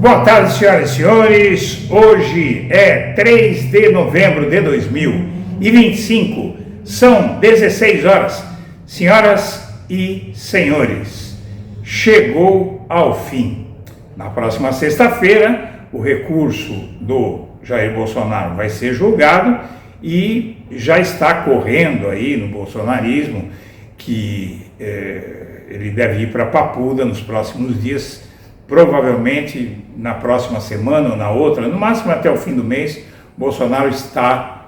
Boa tarde, senhoras e senhores. Hoje é 3 de novembro de 2025. São 16 horas. Senhoras e senhores, chegou ao fim. Na próxima sexta-feira, o recurso do Jair Bolsonaro vai ser julgado e já está correndo aí no bolsonarismo que ele deve ir para Papuda nos próximos dias, provavelmente na próxima semana ou na outra, no máximo até o fim do mês. Bolsonaro está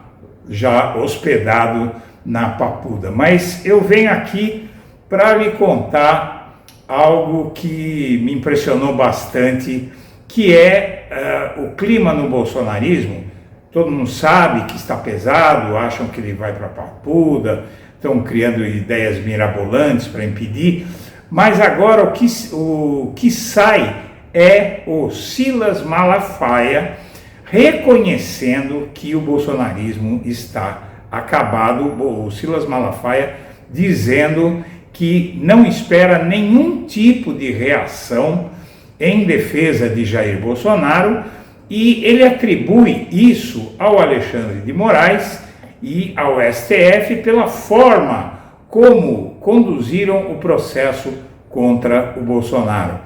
já hospedado na Papuda. Mas eu venho aqui para lhe contar algo que me impressionou bastante, que é o clima no bolsonarismo. Todo mundo sabe que está pesado, acham que ele vai para Papuda, estão criando ideias mirabolantes para impedir, mas agora o que sai é o Silas Malafaia reconhecendo que o bolsonarismo está acabado. O Silas Malafaia dizendo que não espera nenhum tipo de reação em defesa de Jair Bolsonaro, e ele atribui isso ao Alexandre de Moraes e ao STF pela forma como conduziram o processo contra o Bolsonaro.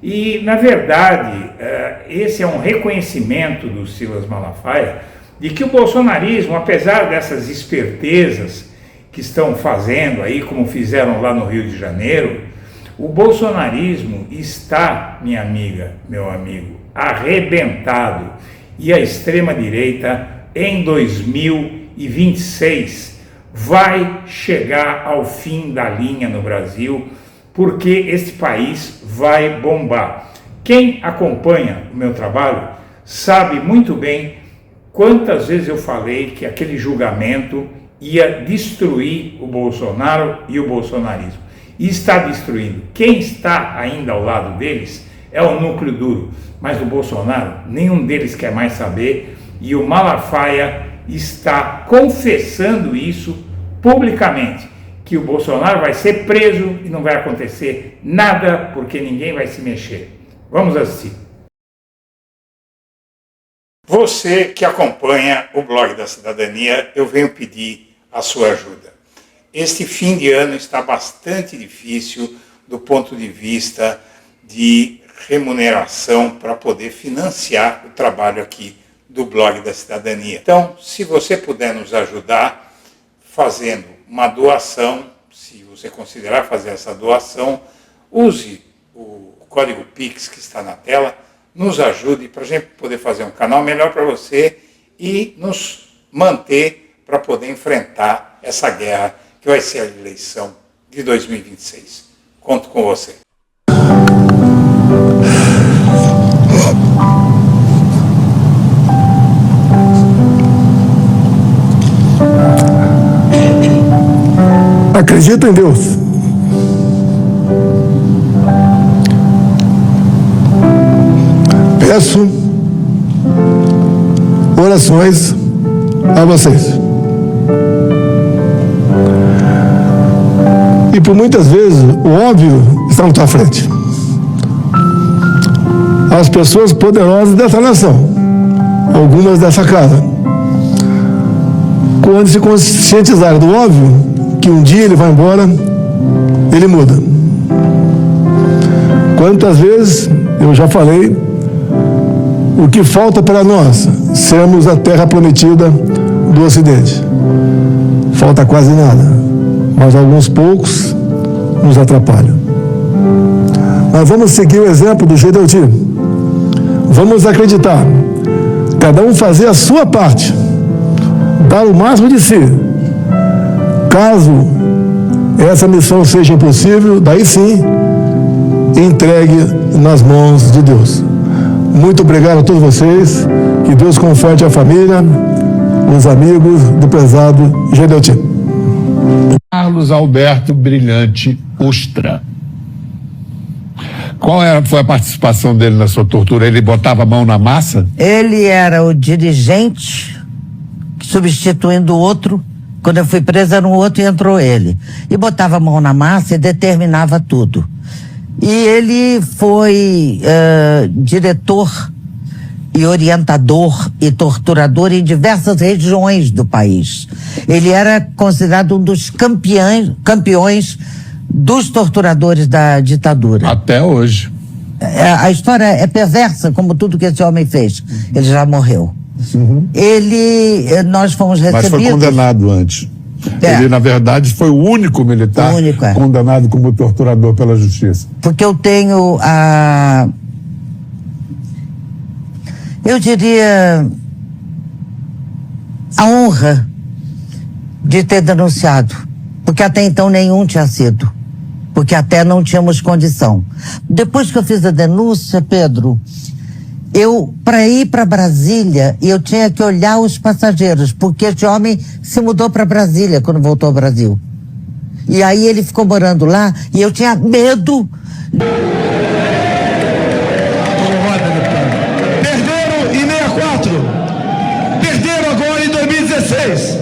E, na verdade, esse é um reconhecimento do Silas Malafaia de que o bolsonarismo, apesar dessas espertezas que estão fazendo aí, como fizeram lá no Rio de Janeiro, o bolsonarismo está, minha amiga, meu amigo, arrebentado. E a extrema-direita, em 2026, vai chegar ao fim da linha no Brasil, porque este país vai bombar. Quem acompanha o meu trabalho sabe muito bem quantas vezes eu falei que aquele julgamento ia destruir o Bolsonaro e o bolsonarismo. E está destruindo. Quem está ainda ao lado deles é o núcleo duro, mas do Bolsonaro nenhum deles quer mais saber, e o Malafaia está confessando isso publicamente, que o Bolsonaro vai ser preso e não vai acontecer nada, porque ninguém vai se mexer. Vamos assistir. Você que acompanha o Blog da Cidadania, eu venho pedir a sua ajuda. Este fim de ano está bastante difícil do ponto de vista de remuneração para poder financiar o trabalho aqui do Blog da Cidadania. Então, se você puder nos ajudar fazendo uma doação, se você considerar fazer essa doação, use o código Pix que está na tela, nos ajude para a gente poder fazer um canal melhor para você e nos manter para poder enfrentar essa guerra que vai ser a eleição de 2026. Conto com você. Acredito em Deus. Peço orações a vocês. E por muitas vezes o óbvio está na tua frente. As pessoas poderosas dessa nação, algumas dessa casa, quando se conscientizarem do óbvio, que um dia ele vai embora, ele muda. Quantas vezes eu já falei, o que falta para nós sermos a terra prometida do Ocidente? Falta quase nada, mas alguns poucos nos atrapalham. Mas vamos seguir o exemplo do Gedeuti. Vamos acreditar, cada um fazer a sua parte, dar o máximo de si. Caso essa missão seja impossível, daí sim, entregue nas mãos de Deus. Muito obrigado a todos vocês, que Deus conforte a família, os amigos do prezado Gedeuti. Carlos Alberto Brilhante Ustra. Qual foi a participação dele na sua tortura? Ele botava a mão na massa? Ele era o dirigente, substituindo o outro. Quando eu fui presa, era um outro e entrou ele. E botava a mão na massa e determinava tudo. E ele foi diretor e orientador e torturador em diversas regiões do país. Ele era considerado um dos campeões dos torturadores da ditadura. Até hoje. A história é perversa, como tudo que esse homem fez. Ele já morreu. Nós fomos recebidos... Mas foi condenado antes. Ele, na verdade, foi o único militar condenado como torturador pela justiça. Porque eu tenho eu diria, a honra de ter denunciado, porque até então nenhum tinha sido, porque até não tínhamos condição. Depois que eu fiz a denúncia, Pedro, para ir para Brasília, eu tinha que olhar os passageiros, porque esse homem se mudou para Brasília quando voltou ao Brasil. E aí ele ficou morando lá e eu tinha medo. Perderam em 64, perderam agora em 2016,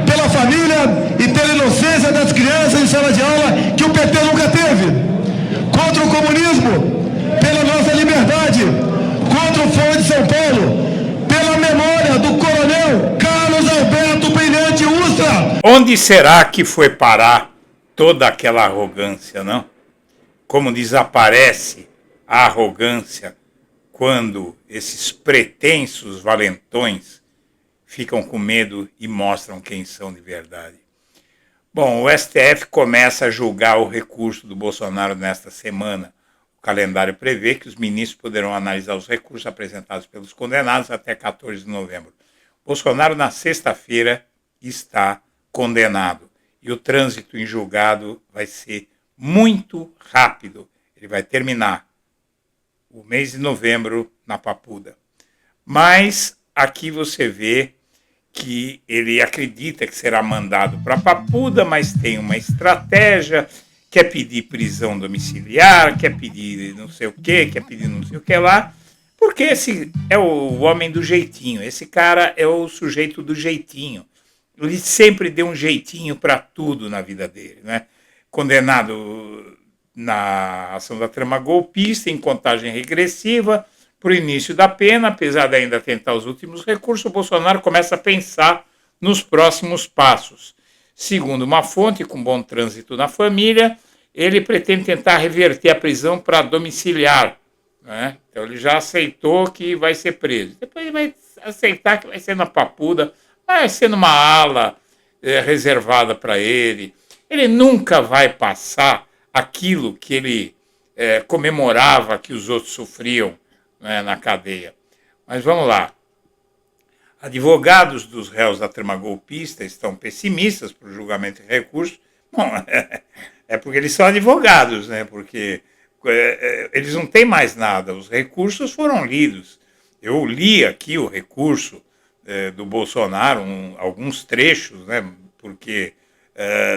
pela família e pela inocência das crianças em sala de aula que o PT nunca teve, contra o comunismo, pela nossa liberdade, contra o Fórum de São Paulo, pela memória do coronel Carlos Alberto Brilhante Ustra. Onde será que foi parar toda aquela arrogância, não? Como desaparece a arrogância quando esses pretensos valentões ficam com medo e mostram quem são de verdade. Bom, o STF começa a julgar o recurso do Bolsonaro nesta semana. O calendário prevê que os ministros poderão analisar os recursos apresentados pelos condenados até 14 de novembro. Bolsonaro, na sexta-feira, está condenado. E o trânsito em julgado vai ser muito rápido. Ele vai terminar o mês de novembro na Papuda. Mas aqui você vê que ele acredita que será mandado para Papuda, mas tem uma estratégia, quer pedir prisão domiciliar, quer pedir não sei o que, quer pedir não sei o que lá, porque esse é o homem do jeitinho, esse cara é o sujeito do jeitinho. Ele sempre deu um jeitinho para tudo na vida dele, né? Condenado na ação da trama golpista, em contagem regressiva, para o início da pena, apesar de ainda tentar os últimos recursos, o Bolsonaro começa a pensar nos próximos passos. Segundo uma fonte com bom trânsito na família, ele pretende tentar reverter a prisão para domiciliar, né? Então ele já aceitou que vai ser preso. Depois ele vai aceitar que vai ser na Papuda, vai ser numa ala reservada para ele. Ele nunca vai passar aquilo que ele comemorava que os outros sofriam, né, na cadeia. Mas vamos lá. Advogados dos réus da trama golpista estão pessimistas para o julgamento de recurso. Bom, é porque eles são advogados, né? Porque eles não têm mais nada. Os recursos foram lidos. Eu li aqui o recurso do Bolsonaro, alguns trechos, né? Porque,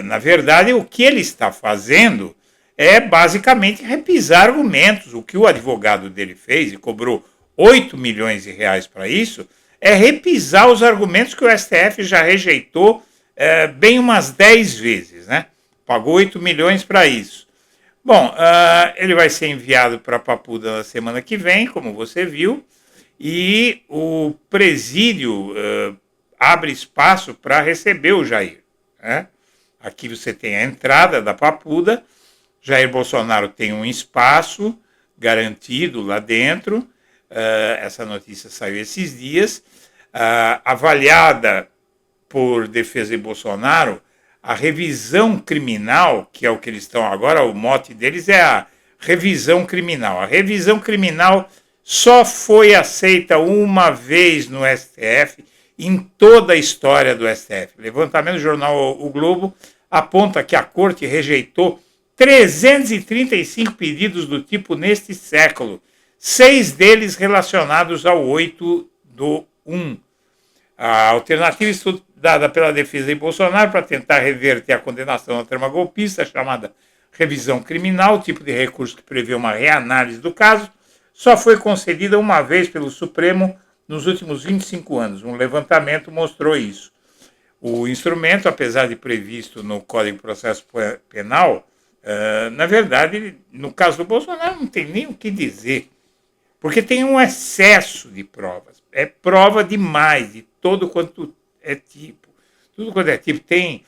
na verdade, o que ele está fazendo é basicamente repisar argumentos. O que o advogado dele fez, e cobrou 8 milhões de reais para isso, é repisar os argumentos que o STF já rejeitou bem umas 10 vezes, né? Pagou 8 milhões para isso. Bom, ele vai ser enviado para Papuda na semana que vem, como você viu, e o presídio abre espaço para receber o Jair, né? Aqui você tem a entrada da Papuda. Jair Bolsonaro tem um espaço garantido lá dentro. Essa notícia saiu esses dias. Avaliada por Defesa de Bolsonaro, a revisão criminal, que é o que eles estão agora, o mote deles é a revisão criminal. A revisão criminal só foi aceita uma vez no STF em toda a história do STF. O levantamento do jornal O Globo aponta que a Corte rejeitou 335 pedidos do tipo neste século, 6 deles relacionados ao 8/1. A alternativa estudada pela defesa de Bolsonaro para tentar reverter a condenação da trama golpista, chamada revisão criminal, tipo de recurso que prevê uma reanálise do caso, só foi concedida uma vez pelo Supremo nos últimos 25 anos. Um levantamento mostrou isso. O instrumento, apesar de previsto no Código de Processo Penal, Na verdade, no caso do Bolsonaro, não tem nem o que dizer, porque tem um excesso de provas. É prova demais, de todo quanto é tipo. Tudo quanto é tipo. Tem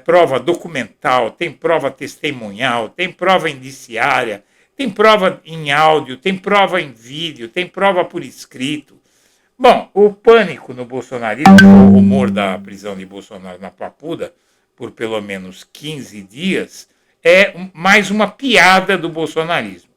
prova documental, tem prova testemunhal, tem prova indiciária, tem prova em áudio, tem prova em vídeo, tem prova por escrito. Bom, o pânico no bolsonarismo, o rumor da prisão de Bolsonaro na Papuda, por pelo menos 15 dias, é mais uma piada do bolsonarismo.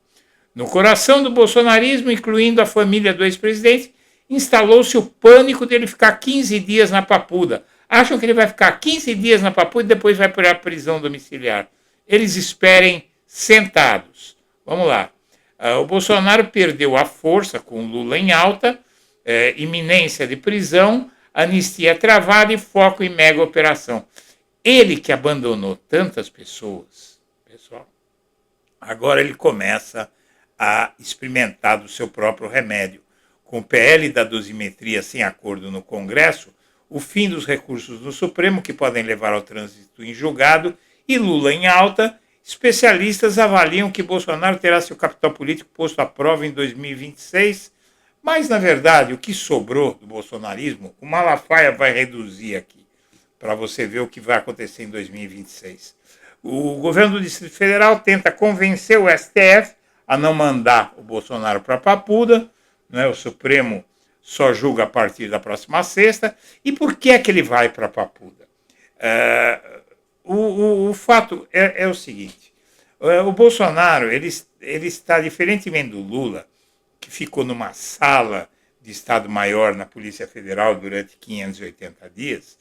No coração do bolsonarismo, incluindo a família do ex-presidente, instalou-se o pânico dele ficar 15 dias na Papuda. Acham que ele vai ficar 15 dias na Papuda e depois vai para a prisão domiciliar. Eles esperem sentados. Vamos lá. O Bolsonaro perdeu a força com o Lula em alta, iminência de prisão, anistia travada e foco em mega operação. Ele que abandonou tantas pessoas, pessoal, agora ele começa a experimentar do seu próprio remédio. Com o PL da dosimetria sem acordo no Congresso, o fim dos recursos no Supremo, que podem levar ao trânsito em julgado, e Lula em alta, especialistas avaliam que Bolsonaro terá seu capital político posto à prova em 2026, mas, na verdade, o que sobrou do bolsonarismo, o Malafaia vai reduzir aqui, para você ver o que vai acontecer em 2026. O governo do Distrito Federal tenta convencer o STF a não mandar o Bolsonaro para a Papuda, né? O Supremo só julga a partir da próxima sexta. E por que é que ele vai para a Papuda? O fato é o seguinte, o Bolsonaro ele está, diferentemente do Lula, que ficou numa sala de Estado-Maior na Polícia Federal durante 580 dias,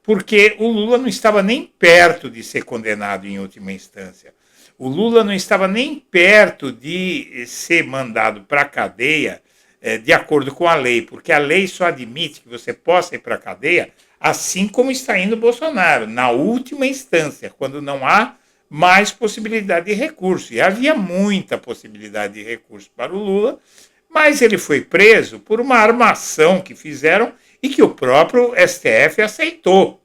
porque o Lula não estava nem perto de ser condenado em última instância. O Lula não estava nem perto de ser mandado para a cadeia de acordo com a lei, porque a lei só admite que você possa ir para a cadeia, assim como está indo o Bolsonaro, na última instância, quando não há mais possibilidade de recurso. E havia muita possibilidade de recurso para o Lula, mas ele foi preso por uma armação que fizeram e que o próprio STF aceitou.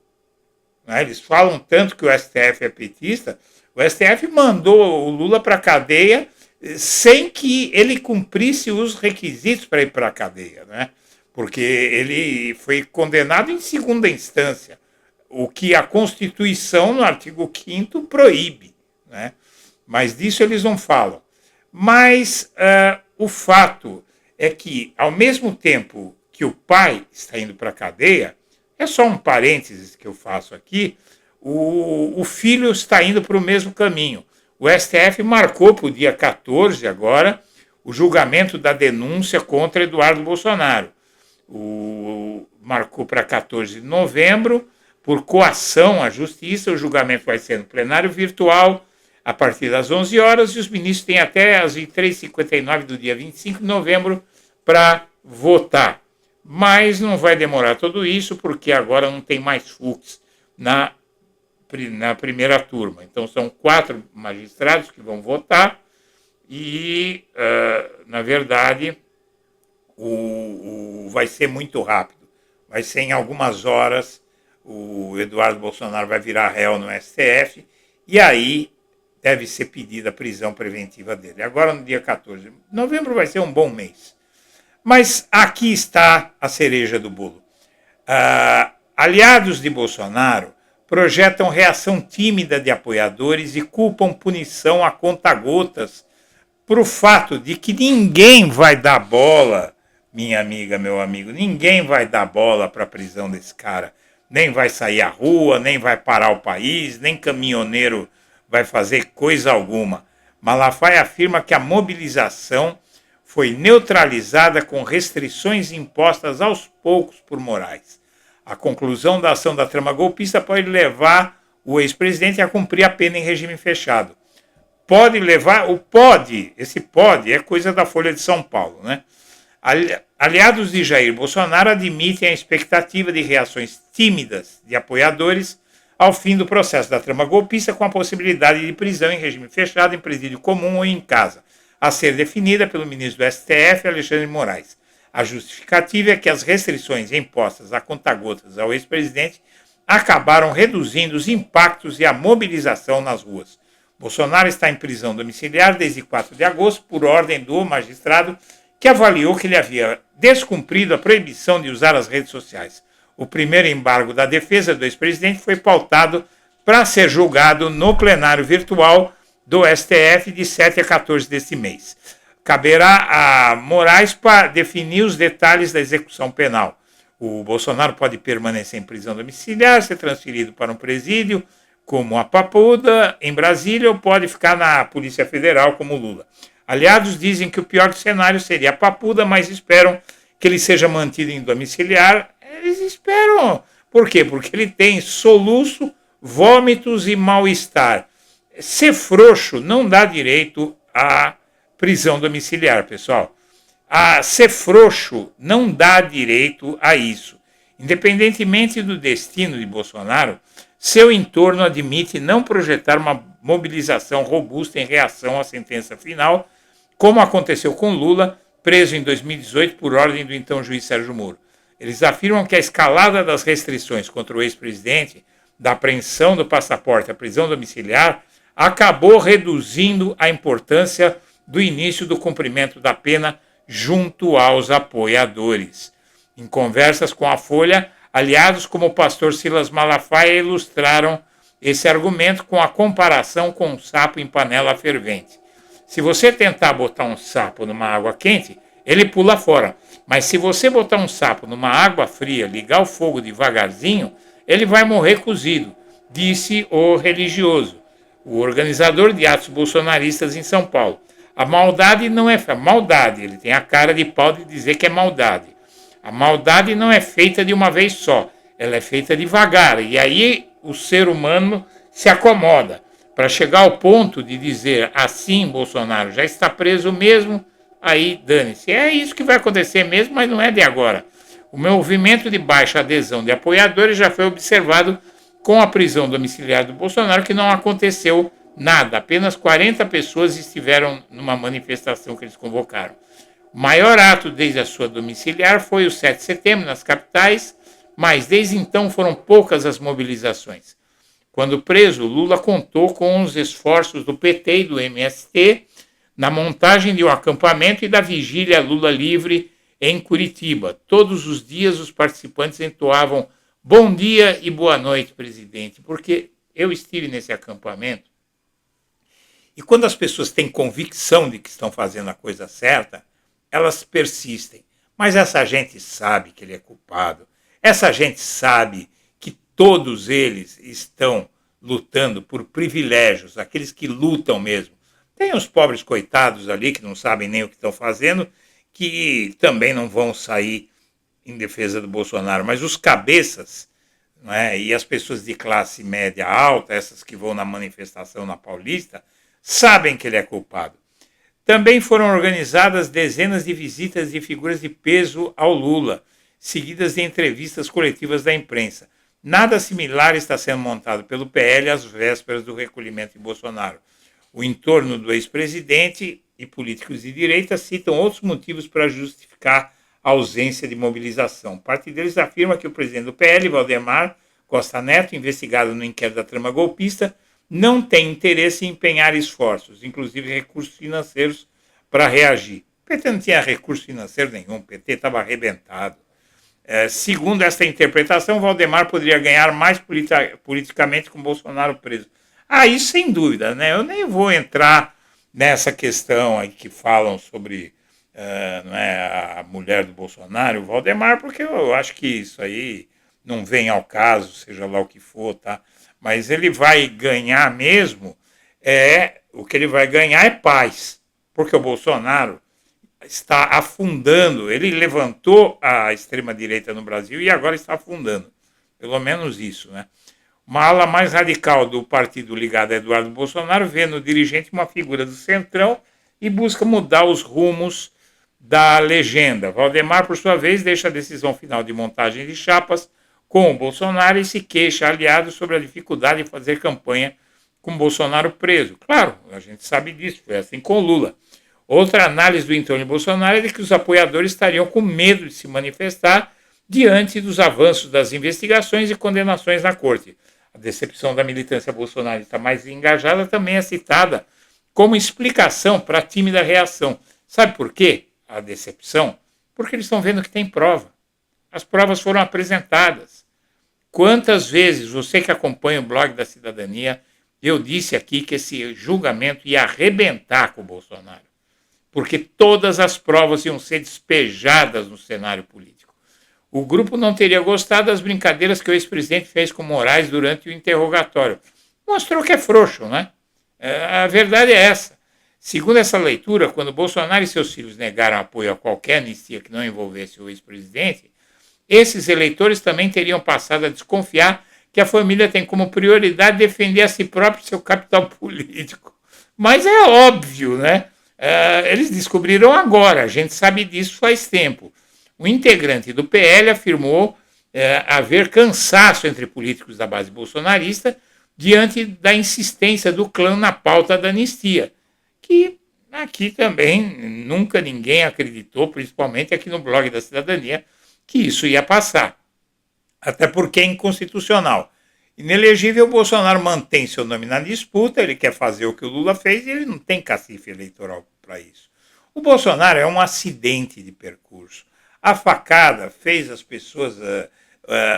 Eles falam tanto que o STF é petista, o STF mandou o Lula para a cadeia sem que ele cumprisse os requisitos para ir para a cadeia, né? Porque ele foi condenado em segunda instância, o que a Constituição, no artigo 5º, proíbe, né? Mas disso eles não falam. Mas o fato é que, ao mesmo tempo que o pai está indo para a cadeia, é só um parênteses que eu faço aqui, o filho está indo para o mesmo caminho. O STF marcou para o dia 14 agora o julgamento da denúncia contra Eduardo Bolsonaro. Marcou para 14 de novembro, por coação à justiça. O julgamento vai ser no plenário virtual a partir das 11 horas e os ministros têm até às 23h59 do dia 25 de novembro para votar. Mas não vai demorar tudo isso, porque agora não tem mais Fux na primeira turma. Então, são 4 magistrados que vão votar e, na verdade, vai ser muito rápido. Vai ser em algumas horas, o Eduardo Bolsonaro vai virar réu no STF e aí deve ser pedida a prisão preventiva dele. Agora, no dia 14 de novembro, vai ser um bom mês. Mas aqui está a cereja do bolo. Aliados de Bolsonaro projetam reação tímida de apoiadores e culpam punição a conta-gotas por o fato de que ninguém vai dar bola, minha amiga, meu amigo, ninguém vai dar bola para a prisão desse cara. Nem vai sair à rua, nem vai parar o país, nem caminhoneiro vai fazer coisa alguma. Malafaia afirma que a mobilização foi neutralizada com restrições impostas aos poucos por Moraes. A conclusão da ação da trama golpista pode levar o ex-presidente a cumprir a pena em regime fechado. Pode levar, esse pode é coisa da Folha de São Paulo, né? Aliados de Jair Bolsonaro admitem a expectativa de reações tímidas de apoiadores ao fim do processo da trama golpista, com a possibilidade de prisão em regime fechado, em presídio comum ou em casa, a ser definida pelo ministro do STF, Alexandre de Moraes. A justificativa é que as restrições impostas a conta-gotas ao ex-presidente acabaram reduzindo os impactos e a mobilização nas ruas. Bolsonaro está em prisão domiciliar desde 4 de agosto por ordem do magistrado que avaliou que ele havia descumprido a proibição de usar as redes sociais. O primeiro embargo da defesa do ex-presidente foi pautado para ser julgado no plenário virtual do STF de 7 a 14 deste mês. Caberá a Moraes para definir os detalhes da execução penal. O Bolsonaro pode permanecer em prisão domiciliar, ser transferido para um presídio, como a Papuda, em Brasília, ou pode ficar na Polícia Federal, como Lula. Aliados dizem que o pior cenário seria a Papuda, mas esperam que ele seja mantido em domiciliar. Eles esperam. Por quê? Porque ele tem soluço, vômitos e mal-estar. Ser frouxo não dá direito à prisão domiciliar, pessoal. Ser frouxo não dá direito a isso. Independentemente do destino de Bolsonaro, seu entorno admite não projetar uma mobilização robusta em reação à sentença final, como aconteceu com Lula, preso em 2018 por ordem do então juiz Sérgio Moro. Eles afirmam que a escalada das restrições contra o ex-presidente, da apreensão do passaporte à prisão domiciliar, acabou reduzindo a importância do início do cumprimento da pena junto aos apoiadores. Em conversas com a Folha, aliados como o pastor Silas Malafaia ilustraram esse argumento com a comparação com um sapo em panela fervente. Se você tentar botar um sapo numa água quente, ele pula fora. Mas se você botar um sapo numa água fria, ligar o fogo devagarzinho, ele vai morrer cozido, disse o religioso, o organizador de atos bolsonaristas em São Paulo. A maldade não é maldade, ele tem a cara de pau de dizer que é maldade. A maldade não é feita de uma vez só, ela é feita devagar, e aí o ser humano se acomoda. Para chegar ao ponto de dizer assim, Bolsonaro já está preso mesmo, aí dane-se. É isso que vai acontecer mesmo, mas não é de agora. O movimento de baixa adesão de apoiadores já foi observado com a prisão domiciliar do Bolsonaro, que não aconteceu nada. Apenas 40 pessoas estiveram numa manifestação que eles convocaram. O maior ato desde a sua domiciliar foi o 7 de setembro, nas capitais, mas desde então foram poucas as mobilizações. Quando preso, Lula contou com os esforços do PT e do MST na montagem de um acampamento e da vigília Lula livre em Curitiba. Todos os dias os participantes entoavam bom dia e boa noite, presidente, porque eu estive nesse acampamento e quando as pessoas têm convicção de que estão fazendo a coisa certa, elas persistem. Mas essa gente sabe que ele é culpado, essa gente sabe que todos eles estão lutando por privilégios, aqueles que lutam mesmo. Tem os pobres coitados ali que não sabem nem o que estão fazendo, que também não vão sair em defesa do Bolsonaro, mas os cabeças, né, e as pessoas de classe média alta, essas que vão na manifestação na Paulista, sabem que ele é culpado. Também foram organizadas dezenas de visitas de figuras de peso ao Lula, seguidas de entrevistas coletivas da imprensa. Nada similar está sendo montado pelo PL às vésperas do recolhimento de Bolsonaro. O entorno do ex-presidente e políticos de direita citam outros motivos para justificar a ausência de mobilização. Parte deles afirma que o presidente do PL, Valdemar Costa Neto, investigado no inquérito da trama golpista, não tem interesse em empenhar esforços, inclusive recursos financeiros, para reagir. O PT não tinha recurso financeiro nenhum, o PT estava arrebentado. Segundo esta interpretação, Valdemar poderia ganhar mais politicamente com Bolsonaro preso. Isso sem dúvida, né? Eu nem vou entrar nessa questão aí que falam sobre a mulher do Bolsonaro, o Valdemar, porque eu acho que isso aí não vem ao caso, seja lá o que for, tá? Mas ele vai ganhar mesmo, o que ele vai ganhar é paz, porque o Bolsonaro está afundando, ele levantou a extrema-direita no Brasil e agora está afundando, pelo menos isso, né? Uma ala mais radical do partido ligado a Eduardo Bolsonaro vê no dirigente uma figura do centrão e busca mudar os rumos da legenda. Valdemar, por sua vez, deixa a decisão final de montagem de chapas com o Bolsonaro e se queixa aliado sobre a dificuldade de fazer campanha com Bolsonaro preso. Claro, a gente sabe disso, foi assim com Lula. Outra análise do entorno de Bolsonaro é de que os apoiadores estariam com medo de se manifestar diante dos avanços das investigações e condenações na corte. a decepção da militância bolsonarista mais engajada também é citada como explicação para a tímida reação. Sabe por quê a decepção? Porque eles estão vendo que tem prova. As provas foram apresentadas. Quantas vezes, você que acompanha o blog da Cidadania, eu disse aqui que esse julgamento ia arrebentar com o Bolsonaro, porque todas as provas iam ser despejadas no cenário político. O grupo não teria gostado das brincadeiras que o ex-presidente fez com Moraes durante o interrogatório. Mostrou que é frouxo, né? A verdade é essa. Segundo essa leitura, quando Bolsonaro e seus filhos negaram apoio a qualquer anistia que não envolvesse o ex-presidente, esses eleitores também teriam passado a desconfiar que a família tem como prioridade defender a si próprio seu capital político. Mas é óbvio, né? Eles descobriram agora, a gente sabe disso faz tempo. O integrante do PL afirmou haver cansaço entre políticos da base bolsonarista diante da insistência do clã na pauta da anistia, que aqui também nunca ninguém acreditou, principalmente aqui no blog da Cidadania, que isso ia passar. Até porque é inconstitucional. Inelegível, o Bolsonaro mantém seu nome na disputa, ele quer fazer o que o Lula fez e ele não tem cacife eleitoral para isso. O Bolsonaro é um acidente de percurso. A facada fez as pessoas,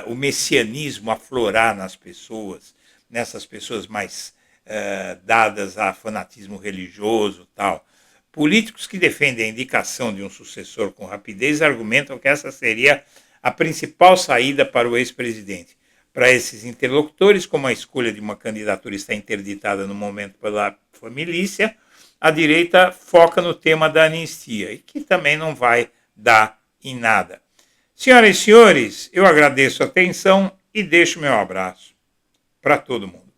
o messianismo aflorar nas pessoas, nessas pessoas mais dadas a fanatismo religioso e tal. Políticos que defendem a indicação de um sucessor com rapidez argumentam que essa seria a principal saída para o ex-presidente. Para esses interlocutores, como a escolha de uma candidatura está interditada no momento pela família, a direita foca no tema da anistia, e que também não vai dar em nada. Senhoras e senhores, eu agradeço a atenção e deixo meu abraço para todo mundo.